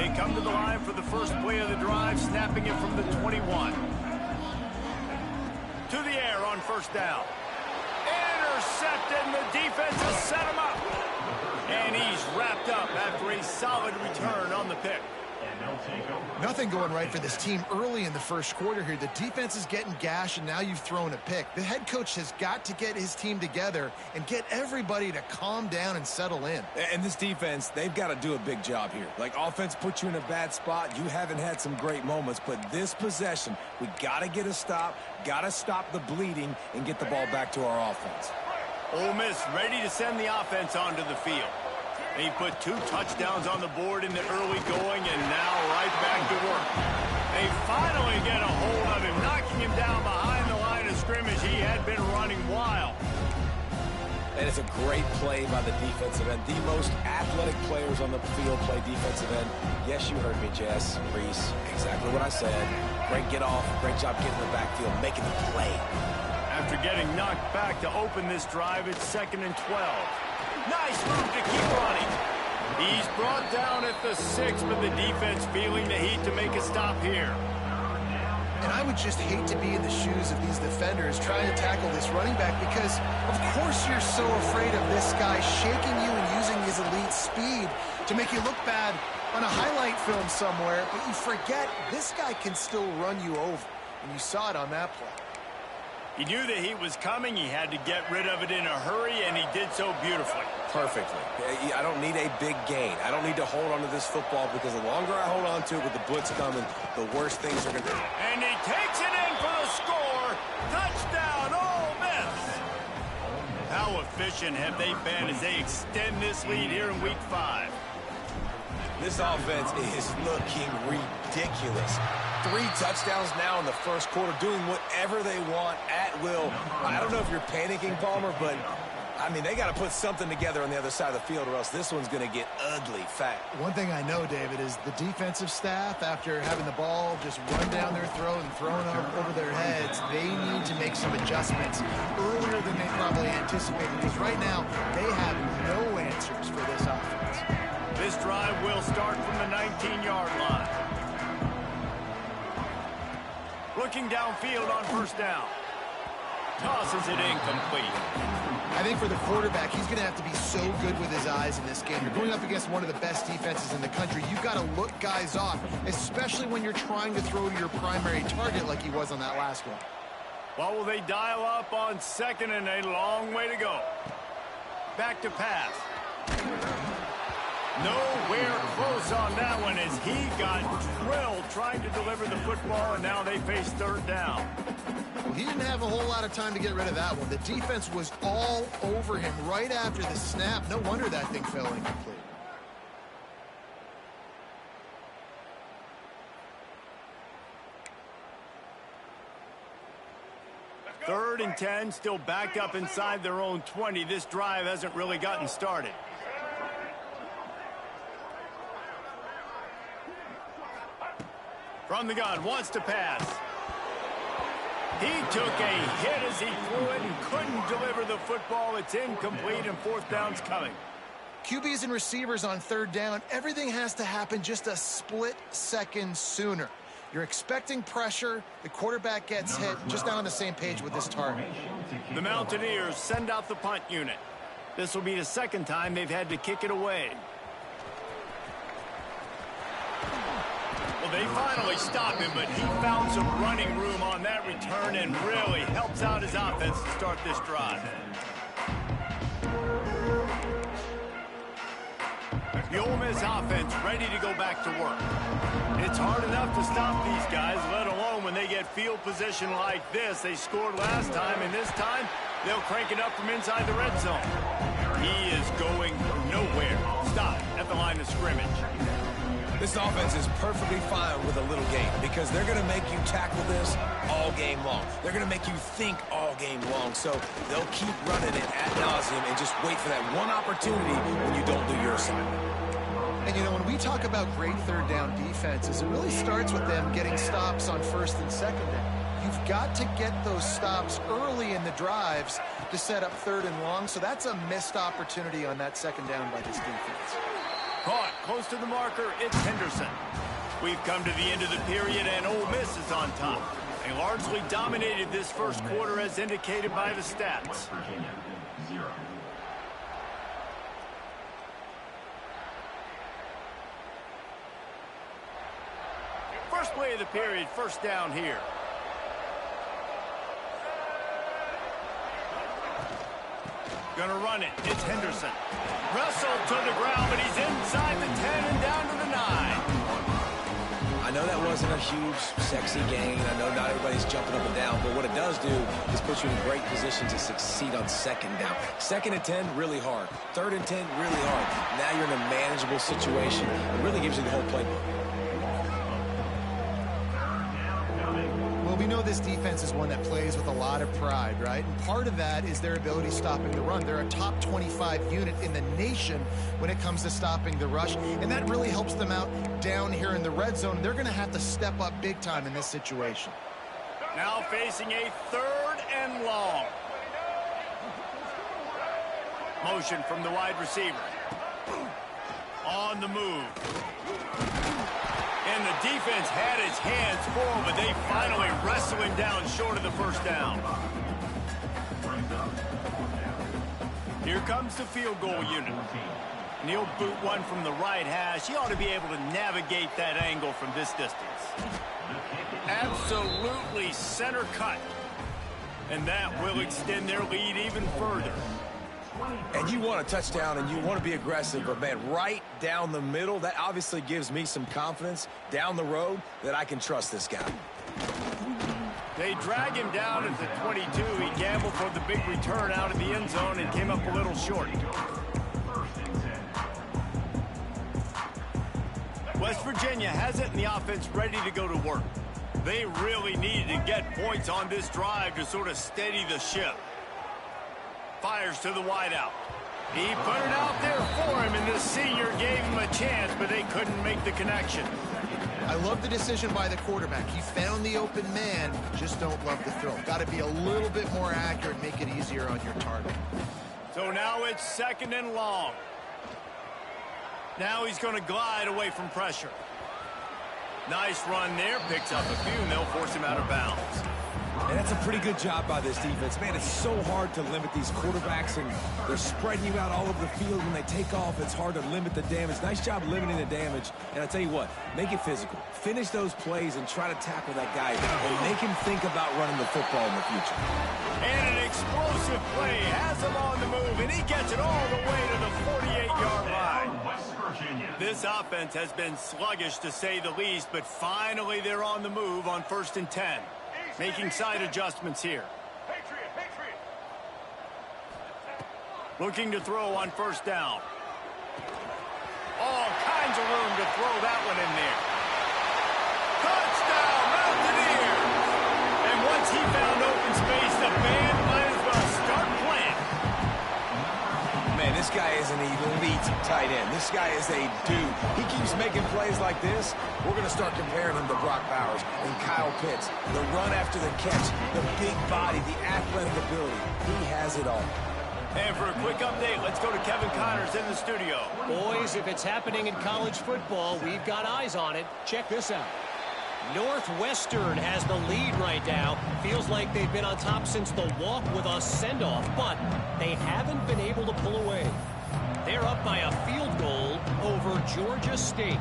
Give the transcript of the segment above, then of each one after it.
They come to the line for the first play of the drive, snapping it from the 21. To the air on first down. Intercepted, and the defense has set him up. And he's wrapped up after a solid return on the pick. Nothing going right for this team early in the first quarter here. The defense is getting gashed, and now you've thrown a pick. The head coach has got to get his team together and get everybody to calm down and settle in. And this defense, they've got to do a big job here. Like, offense puts you in a bad spot. You haven't had some great moments, but this possession, we got to get a stop, got to stop the bleeding, and get the ball back to our offense. Ole Miss ready to send the offense onto the field. They put 2 touchdowns on the board in the early going, and now right back to work. They finally get a hold of him, knocking him down behind the line of scrimmage. He had been running wild. And it's a great play by the defensive end. The most athletic players on the field play defensive end. Yes, you heard me, Jess, Reese. Exactly what I said. Great get off. Great job getting in the backfield, making the play. After getting knocked back to open this drive, it's 2nd and 12. Nice move to keep running. He's brought down at the 6, but the defense feeling the heat to make a stop here. And I would just hate to be in the shoes of these defenders trying to tackle this running back because, of course, you're so afraid of this guy shaking you and using his elite speed to make you look bad on a highlight film somewhere, but you forget this guy can still run you over, and you saw it on that play. He knew the heat was coming. He had to get rid of it in a hurry, and he did so beautifully. Perfectly. I don't need a big gain. I don't need to hold on to this football because the longer I hold on to it with the blitz coming, the worse things are going to be. And he takes it in for the score. Touchdown, Ole Miss. How efficient have they been as they extend this lead here in Week 5? This offense is looking ridiculous. 3 touchdowns now in the first quarter, doing whatever they want at will. I don't know if you're panicking, Palmer, but, I mean, they got to put something together on the other side of the field or else this one's going to get ugly fast. One thing I know, David, is the defensive staff, after having the ball just run down their throat and thrown over their heads, they need to make some adjustments earlier than they probably anticipated because right now they have no answers for this offense. This drive will start from the 19-yard line. Looking downfield on first down. Tosses it incomplete. I think for the quarterback, he's going to have to be so good with his eyes in this game. You're going up against one of the best defenses in the country. You've got to look guys off, especially when you're trying to throw to your primary target like he was on that last one. Well, will they dial up on 2nd and a long way to go? Back to pass. Nowhere close on that one as he got drilled trying to deliver the football, and now they face 3rd down. Well, he didn't have a whole lot of time to get rid of that one. The defense was all over him right after the snap. No wonder that thing fell incomplete. Third and 10, still backed up inside their own 20. This drive hasn't really gotten started. From the gun, wants to pass. He took a hit as he threw it and couldn't deliver the football. It's incomplete, and 4th down's coming. QBs and receivers on 3rd down, everything has to happen just a split second sooner. You're expecting pressure. The quarterback gets hit. Just not on the same page with this target. The Mountaineers send out the punt unit. This will be the 2nd time they've had to kick it away. Well, they finally stopped him, but he found some running room on that return and really helps out his offense to start this drive. The Ole Miss offense ready to go back to work. It's hard enough to stop these guys, let alone when they get field position like this. They scored last time, and this time they'll crank it up from inside the red zone. He is going nowhere. Stop at the line of scrimmage. This offense is perfectly fine with a little game because they're going to make you tackle this all game long. They're going to make you think all game long. So they'll keep running it ad nauseum and just wait for that one opportunity when you don't do your assignment. And, you know, when we talk about great 3rd down defenses, it really starts with them getting stops on 1st and 2nd down. You've got to get those stops early in the drives to set up 3rd and long. So that's a missed opportunity on that 2nd down by this defense. Caught close to the marker. It's Henderson. We've come to the end of the period, and Ole Miss is on top. They largely dominated this first quarter as indicated by the stats. First play of the period, first down here. Gonna run it. It's Henderson. Wrestled to the ground, but he's inside the 10 and down to the 9. I know that wasn't a huge, sexy gain. I know not everybody's jumping up and down, but what it does do is put you in a great position to succeed on second down. Second and 10, really hard. Third and 10, really hard. Now you're in a manageable situation. It really gives you the whole playbook. Well, we know this defense is one that plays with a lot of pride, right? And part of that is their ability stopping the run. They're a top 25 unit in the nation when it comes to stopping the rush, and that really helps them out down here in the red zone. They're going to have to step up big time in this situation. Now facing a 3rd and long. Motion from the wide receiver. On the move. And the defense had its hands full, but they finally wrestle him down short of the first down. Here comes the field goal unit. And he'll boot one from the right hash. He ought to be able to navigate that angle from this distance. Absolutely center cut. And that will extend their lead even further. And you want a touchdown and you want to be aggressive, but man, right down the middle, that obviously gives me some confidence down the road that I can trust this guy. They drag him down at the 22. He gambled for the big return out of the end zone and came up a little short. West Virginia has it and the offense ready to go to work. They really needed to get points on this drive to sort of steady the ship. Fires to the wideout. He put it out there for him, and the senior gave him a chance, but they couldn't make the connection. I love the decision by the quarterback. He found the open man, just don't love the throw. Got to be a little bit more accurate, make it easier on your target. So now it's 2nd and long. Now he's going to glide away from pressure. Nice run there, picks up a few, and they'll force him out of bounds. And that's a pretty good job by this defense. Man, it's so hard to limit these quarterbacks, and they're spreading you out all over the field. When they take off, it's hard to limit the damage. Nice job limiting the damage. And I tell you what, make it physical. Finish those plays and try to tackle that guy and make him think about running the football in the future. And an explosive play has him on the move, and he gets it all the way to the 48-yard line. This offense has been sluggish, to say the least, but finally they're on the move on 1st and 10. Making side adjustments here. Looking to throw on 1st down. All kinds of room to throw that one in there. Touchdown, Mountaineers! And once he found open space, the band might as well start playing. Man, this guy is an elite tight end. This guy is a dude. He keeps making plays like this. We're going to start comparing him to Brock Bowers and Kyle Pitts. The run after the catch, the big body, the athletic ability. He has it all. And for a quick update, let's go to Kevin Connors in the studio. Boys, if it's happening in college football, we've got eyes on it. Check this out. Northwestern has the lead right now. Feels like they've been on top since the walk with a send-off, but they haven't been able to pull away. They're up by a field goal over Georgia State.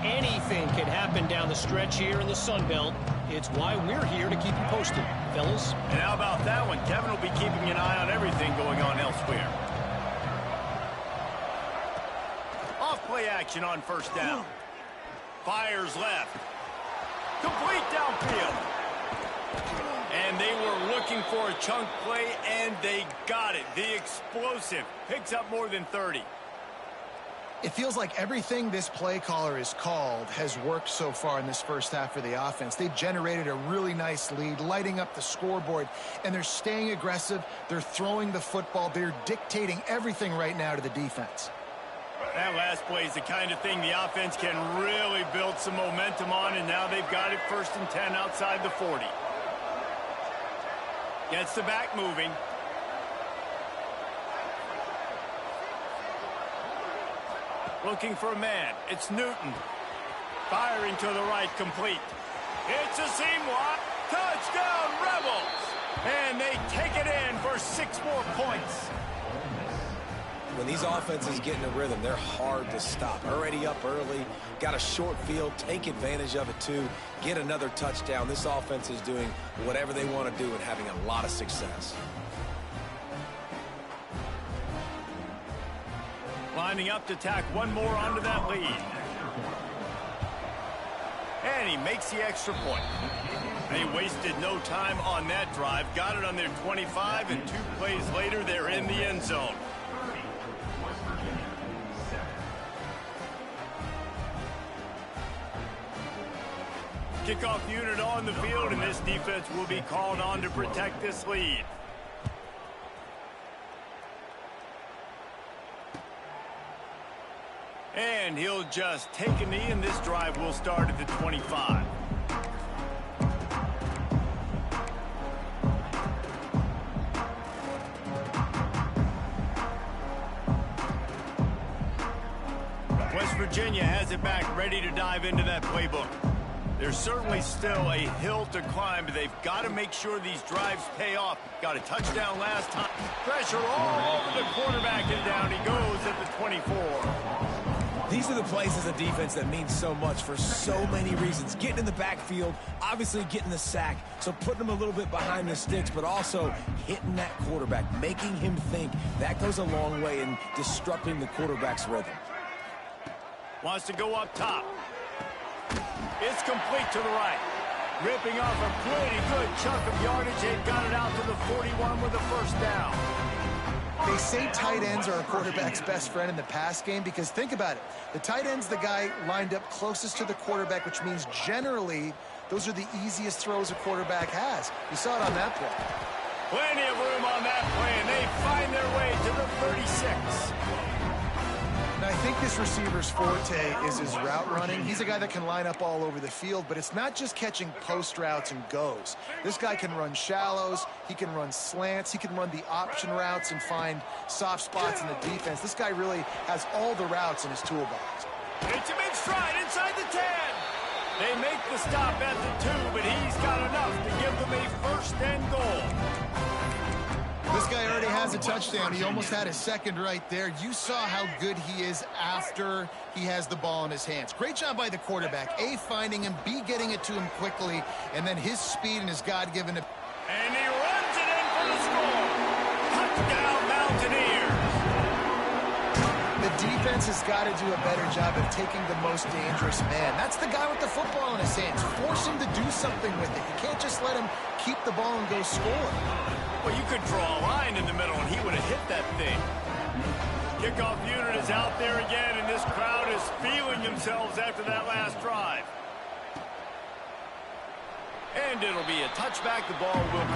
Anything can happen down the stretch here in the Sun Belt. It's why we're here to keep you posted, fellas. And how about that one? Kevin will be keeping an eye on everything going on elsewhere. Off play action on 1st down. Fires left. Complete downfield. And they were looking for a chunk play, and they got it. The explosive picks up more than 30. It feels like everything this play caller has called has worked so far in this first half for the offense. They've generated a really nice lead, lighting up the scoreboard, and they're staying aggressive. They're throwing the football. They're dictating everything right now to the defense. That last play is the kind of thing the offense can really build some momentum on, and now they've got it 1st and 10 outside the 40. Gets the back moving. Looking for a man. It's Newton. Firing to the right, complete. It's a seam wide. Touchdown, Rebels! And they take it in for 6 more points. When these offenses get in a rhythm, they're hard to stop. Already up early, got a short field, take advantage of it too, get another touchdown. This offense is doing whatever they want to do and having a lot of success. Lining up to tack one more onto that lead. And he makes the extra point. They wasted no time on that drive. Got it on their 25, and 2 plays later, they're in the end zone. Kickoff unit on the field, and this defense will be called on to protect this lead. And he'll just take a knee, and this drive will start at the 25. West Virginia has it back, ready to dive into that playbook. There's certainly still a hill to climb, but they've got to make sure these drives pay off. Got a touchdown last time. Pressure all over the quarterback, and down he goes at the 24. These are the plays as a defense that mean so much for so many reasons. Getting in the backfield, obviously getting the sack, so putting him a little bit behind the sticks, but also hitting that quarterback, making him think. That goes a long way in disrupting the quarterback's rhythm. Wants to go up top. It's complete to the right. Ripping off a pretty good chunk of yardage. They've got it out to the 41 with a first down. They say tight ends are a quarterback's best friend in the pass game because think about it. The tight end's the guy lined up closest to the quarterback, which means generally those are the easiest throws a quarterback has. You saw it on that play. Plenty of room on that play, and they find their way to the 36. Now, I think this receiver's forte is his route running. He's a guy that can line up all over the field, but it's not just catching post routes and goes. This guy can run shallows, he can run slants, he can run the option routes and find soft spots in the defense. This guy really has all the routes in his toolbox. It's a big stride inside the 10. They make the stop at the 2, but he's got enough to give them a first and goal. This guy already has a touchdown. He almost had a second right there. You saw how good he is after he has the ball in his hands. Great job by the quarterback. A, finding him, B, getting it to him quickly, and then his speed and his God-given... And he runs it in for the score. Touchdown, Mountaineers. The defense has got to do a better job of taking the most dangerous man. That's the guy with the football in his hands. Force him to do something with it. You can't just let him keep the ball and go score. Well, you could draw a line in the middle, and he would have hit that thing. Kickoff unit is out there again, and this crowd is feeling themselves after that last drive. And it'll be a touchback. The ball will